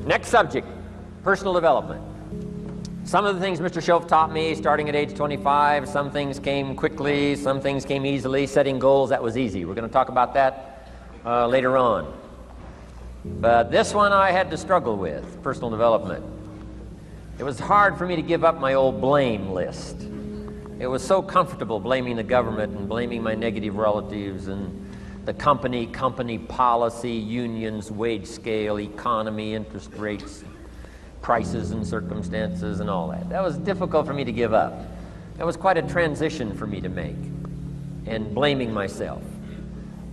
Next subject, personal development. Some of the things Mr. Schoaf taught me starting at age 25, some things came quickly, some things came easily. Setting goals, that was easy. We're going to talk about that later on. But this one I had to struggle with, personal development. It was hard for me to give up my old blame list. It was so comfortable blaming the government and blaming my negative relatives and the company policy, unions, wage scale, economy, interest rates, prices and circumstances and all that. That was difficult for me to give up. That was quite a transition for me to make, and blaming myself.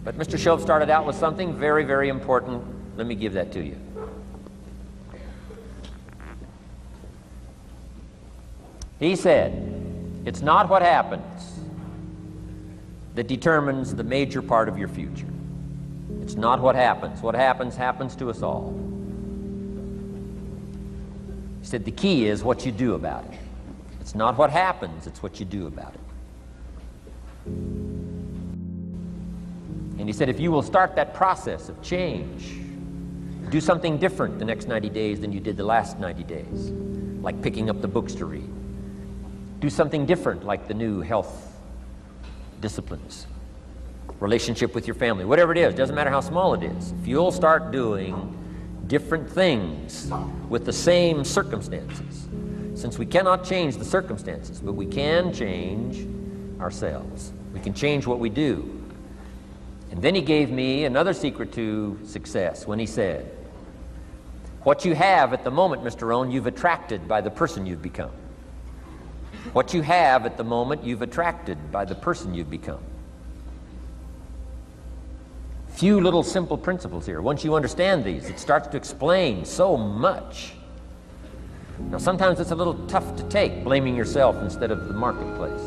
But Mr. Schoaf started out with something very, very important. Let me give that to you. He said, it's not what happens that determines the major part of your future. It's not what happens. What happens to us all. He said the key is what you do about it. It's not what happens, it's what you do about it. And he said if you will start that process of change, do something different the next 90 days than you did the last 90 days, like picking up the books to read. Do something different like the new health disciplines, relationship with your family, whatever it is, doesn't matter how small it is. If you'll start doing different things with the same circumstances, since we cannot change the circumstances, but we can change ourselves. We can change what we do. And then he gave me another secret to success when he said, what you have at the moment, Mr. Rohn, you've attracted by the person you've become. What you have at the moment, you've attracted by the person you've become. Few little simple principles here. Once you understand these, it starts to explain so much. Now, sometimes it's a little tough to take, blaming yourself instead of the marketplace,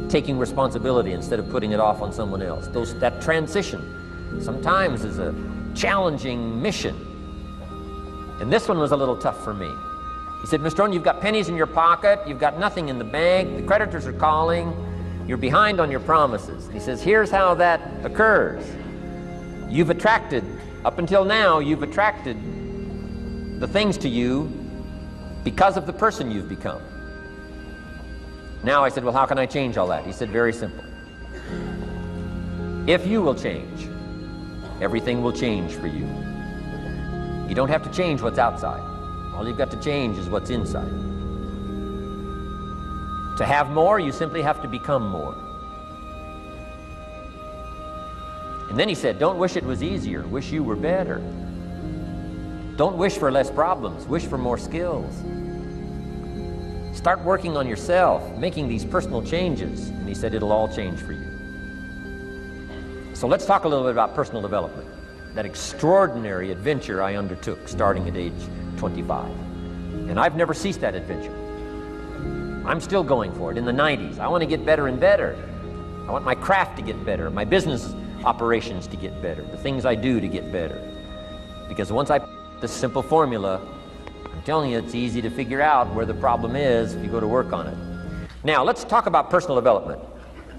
taking responsibility instead of putting it off on someone else. That transition sometimes is a challenging mission. And this one was a little tough for me. He said, Mr. Rohn, you've got pennies in your pocket, you've got nothing in the bank, the creditors are calling, you're behind on your promises. He says, here's how that occurs. You've attracted, up until now, you've attracted the things to you because of the person you've become. Now I said, well, how can I change all that? He said, very simple. If you will change, everything will change for you. You don't have to change what's outside. All you've got to change is what's inside. To have more, you simply have to become more. And then he said, don't wish it was easier, wish you were better. Don't wish for less problems, wish for more skills. Start working on yourself, making these personal changes. And he said, it'll all change for you. So let's talk a little bit about personal development. That extraordinary adventure I undertook starting at age 25. And I've never ceased that adventure. I'm still going for it in the 90s. I want to get better and better. I want my craft to get better, my business operations to get better, the things I do to get better. Because once I put this simple formula, I'm telling you, it's easy to figure out where the problem is if you go to work on it. Now, let's talk about personal development.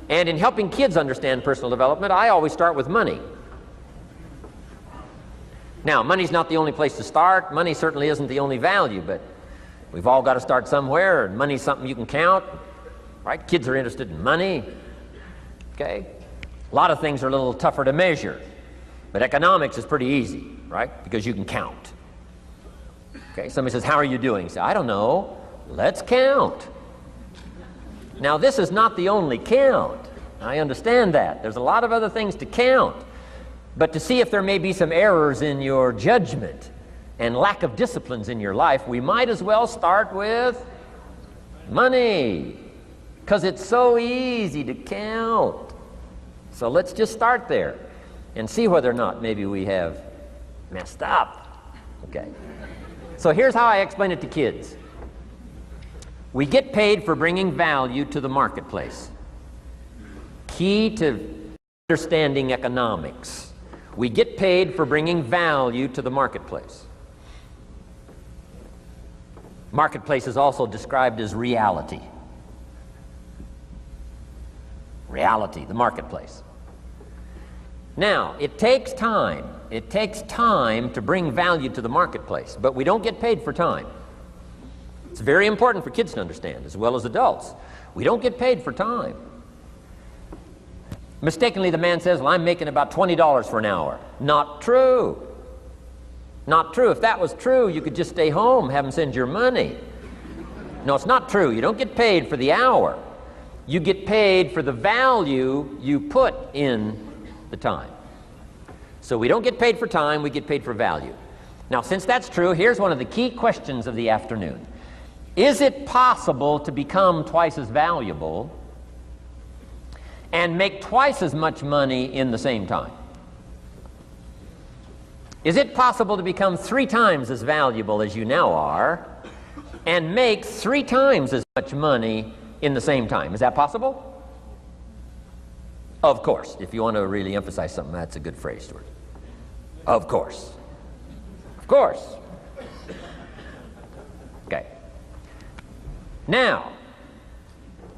And in helping kids understand personal development, I always start with money. Now, money's not the only place to start. Money certainly isn't the only value, but we've all got to start somewhere, and money's something you can count, right? Kids are interested in money, okay? A lot of things are a little tougher to measure, but economics is pretty easy, right? Because you can count. Okay, somebody says, how are you doing? You say, I don't know. Let's count. Now, this is not the only count. I understand that. There's a lot of other things to count. But to see if there may be some errors in your judgment and lack of disciplines in your life, we might as well start with money, because it's so easy to count. So let's just start there and see whether or not maybe we have messed up. Okay. So here's how I explain it to kids. We get paid for bringing value to the marketplace. Key to understanding economics. We get paid for bringing value to the marketplace. Marketplace is also described as reality. Reality, the marketplace. Now, it takes time. It takes time to bring value to the marketplace, but we don't get paid for time. It's very important for kids to understand, as well as adults. We don't get paid for time. Mistakenly, the man says, well, I'm making about $20 for an hour. Not true. Not true. If that was true, you could just stay home, have them send your money. No, it's not true. You don't get paid for the hour. You get paid for the value you put in the time. So we don't get paid for time, we get paid for value. Now, since that's true, here's one of the key questions of the afternoon. Is it possible to become twice as valuable and make twice as much money in the same time? Is it possible to become 3 times as valuable as you now are and make 3 times as much money in the same time? Is that possible? Of course. If you want to really emphasize something, that's a good phrase, Stuart. Of course. Of course. Okay. Now,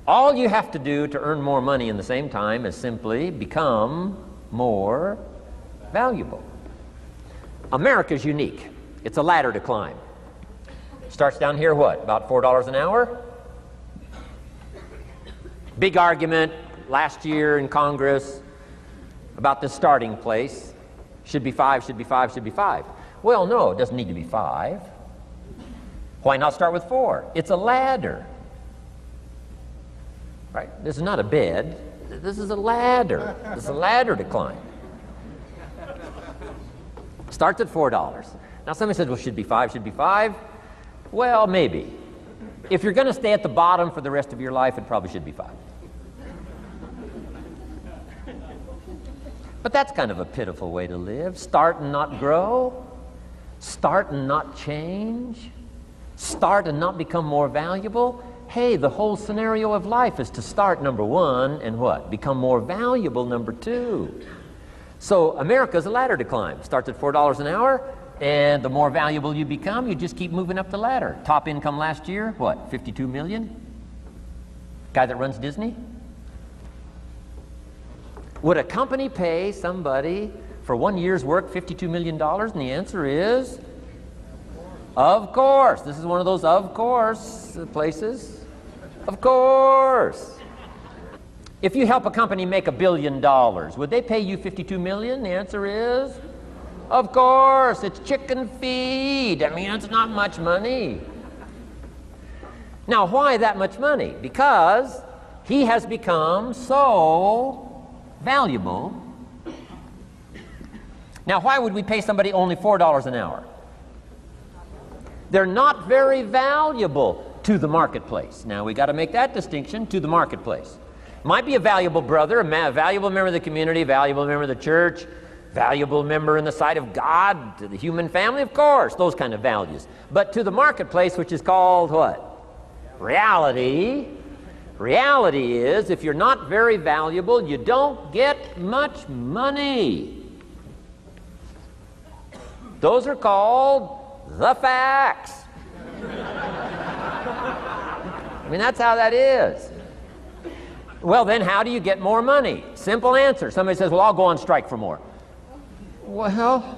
all you have to do to earn more money in the same time is simply become more valuable. America's unique. It's a ladder to climb. Starts down here, what, about $4 an hour? Big argument last year in Congress about the starting place. Should be 5, should be 5, should be 5. Well, no, it doesn't need to be 5. Why not start with 4? It's a ladder. Right? This is not a bed. This is a ladder. This is a ladder to climb. Starts at $4. Now somebody says, well, should be 5, should be 5. Well, maybe. If you're going to stay at the bottom for the rest of your life, it probably should be 5. But that's kind of a pitiful way to live. Start and not grow. Start and not change. Start and not become more valuable. Hey, the whole scenario of life is to start, number 1, and what? Become more valuable, number 2. So America's a ladder to climb. Starts at $4 an hour, and the more valuable you become, you just keep moving up the ladder. Top income last year, what, 52 million? Guy that runs Disney? Would a company pay somebody for 1 year's work $52 million? And the answer is, of course. This is one of those of course places. Of course. If you help a company make $1 billion, would they pay you $52 million? The answer is, of course. It's chicken feed. I mean, it's not much money. Now, why that much money? Because he has become so valuable. Now, why would we pay somebody only $4 an hour? They're not very valuable to the marketplace. Now, we got to make that distinction, to the marketplace. Might be a valuable brother, a valuable member of the community, a valuable member of the church, valuable member in the sight of God, to the human family, of course, those kind of values. But to the marketplace, which is called what? Reality. Reality is, if you're not very valuable, you don't get much money. Those are called the facts. I mean, that's how that is. Well, then how do you get more money? Simple answer. Somebody says, well, I'll go on strike for more. Well,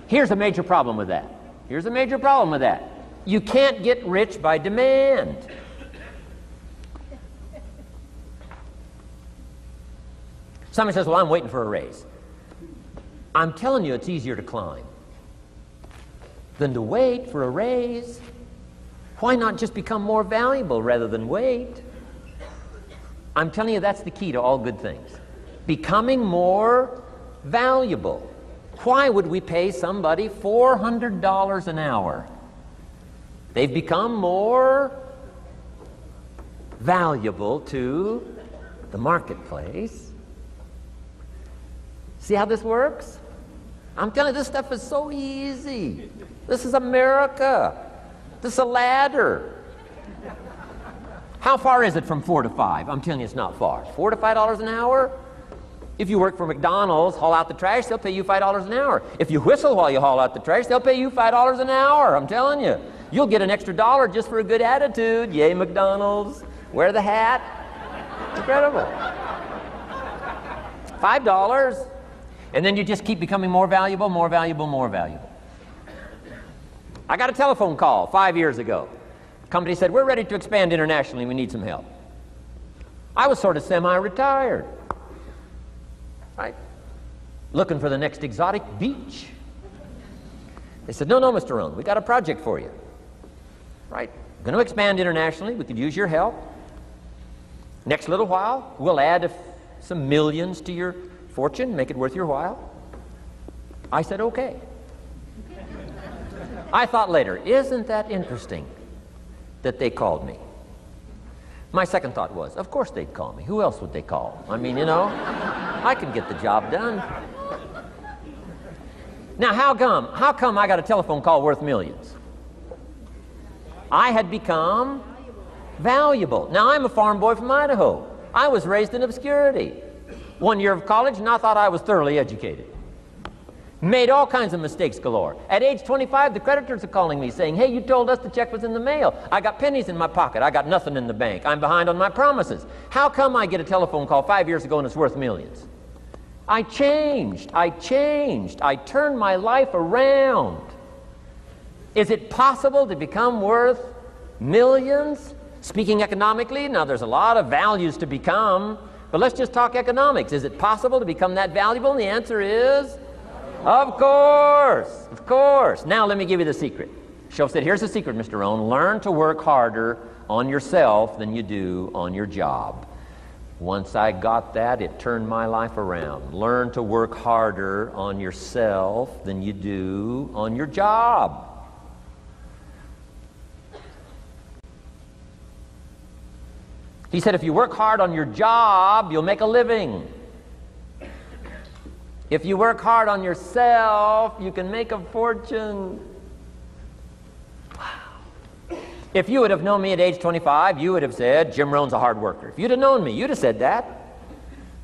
here's a major problem with that. Here's a major problem with that. You can't get rich by demand. Somebody says, well, I'm waiting for a raise. I'm telling you, it's easier to climb than to wait for a raise. Why not just become more valuable rather than wait? I'm telling you, that's the key to all good things. Becoming more valuable. Why would we pay somebody $400 an hour? They've become more valuable to the marketplace. See how this works? I'm telling you, this stuff is so easy. This is America. This is a ladder. How far is it from 4 to 5? I'm telling you, it's not far. $4 to $5 an hour? If you work for McDonald's, haul out the trash, they'll pay you $5 an hour. If you whistle while you haul out the trash, they'll pay you $5 an hour. I'm telling you. You'll get an extra $1 just for a good attitude. Yay, McDonald's. Wear the hat. Incredible. $5. And then you just keep becoming more valuable, more valuable, more valuable. I got a telephone call 5 years ago. The company said, we're ready to expand internationally, we need some help. I was sort of semi-retired, right? Looking for the next exotic beach. They said, no, Mr. Rohn, we got a project for you, right? Going to expand internationally, we could use your help. Next little while, we'll add some millions to your fortune, make it worth your while. I said, okay. I thought later, isn't that interesting that they called me? My second thought was, of course they'd call me. Who else would they call? I mean, you know, I can get the job done. Now, how come I got a telephone call worth millions? I had become valuable. Now, I'm a farm boy from Idaho. I was raised in obscurity. 1 year of college, and I thought I was thoroughly educated. Made all kinds of mistakes galore. At age 25, the creditors are calling me saying, hey, you told us the check was in the mail. I got pennies in my pocket. I got nothing in the bank. I'm behind on my promises. How come I get a telephone call 5 years ago and it's worth millions? I changed. I turned my life around. Is it possible to become worth millions? Speaking economically, now there's a lot of values to become, but let's just talk economics. Is it possible to become that valuable? And the answer is, of course, of course. Now let me give you the secret. Shoaff said, here's the secret, Mr. Rohn. Learn to work harder on yourself than you do on your job. Once I got that, it turned my life around. Learn to work harder on yourself than you do on your job. He said, if you work hard on your job, you'll make a living. If you work hard on yourself, you can make a fortune. Wow. If you would have known me at age 25, you would have said, Jim Rohn's a hard worker. If you'd have known me, you'd have said that.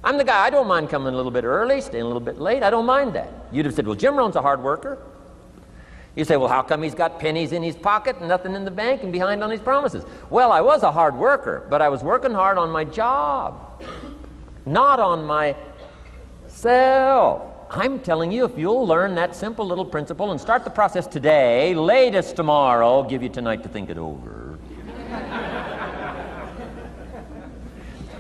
I'm the guy, I don't mind coming a little bit early, staying a little bit late, I don't mind that. You'd have said, well, Jim Rohn's a hard worker. You say, well, how come he's got pennies in his pocket and nothing in the bank and behind on his promises? Well, I was a hard worker, but I was working hard on my job, not on myself. I'm telling you, if you'll learn that simple little principle and start the process today, latest tomorrow, I'll give you tonight to think it over.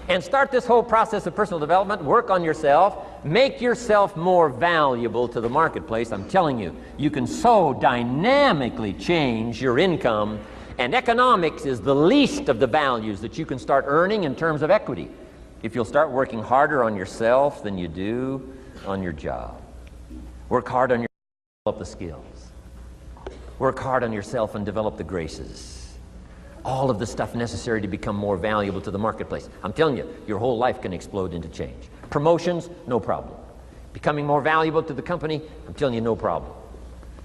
And start this whole process of personal development, work on yourself, make yourself more valuable to the marketplace. I'm telling you, you can so dynamically change your income, and economics is the least of the values that you can start earning in terms of equity if you'll start working harder on yourself than you do on your job. Work hard on yourself and develop the skills. Work hard on yourself and develop the graces. All of the stuff necessary to become more valuable to the marketplace. I'm telling you, your whole life can explode into change. Promotions, no problem. Becoming more valuable to the company, I'm telling you, no problem.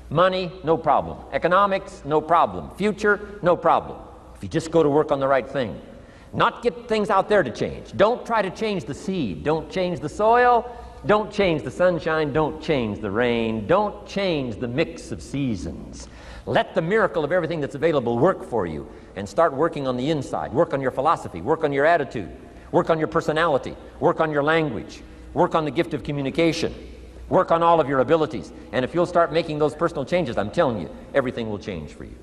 Money, no problem. Economics, no problem. Future, no problem. If you just go to work on the right thing. Not get things out there to change. Don't try to change the seed. Don't change the soil. Don't change the sunshine. Don't change the rain. Don't change the mix of seasons. Let the miracle of everything that's available work for you, and start working on the inside. Work on your philosophy. Work on your attitude. Work on your personality. Work on your language. Work on the gift of communication. Work on all of your abilities. And if you'll start making those personal changes, I'm telling you, everything will change for you.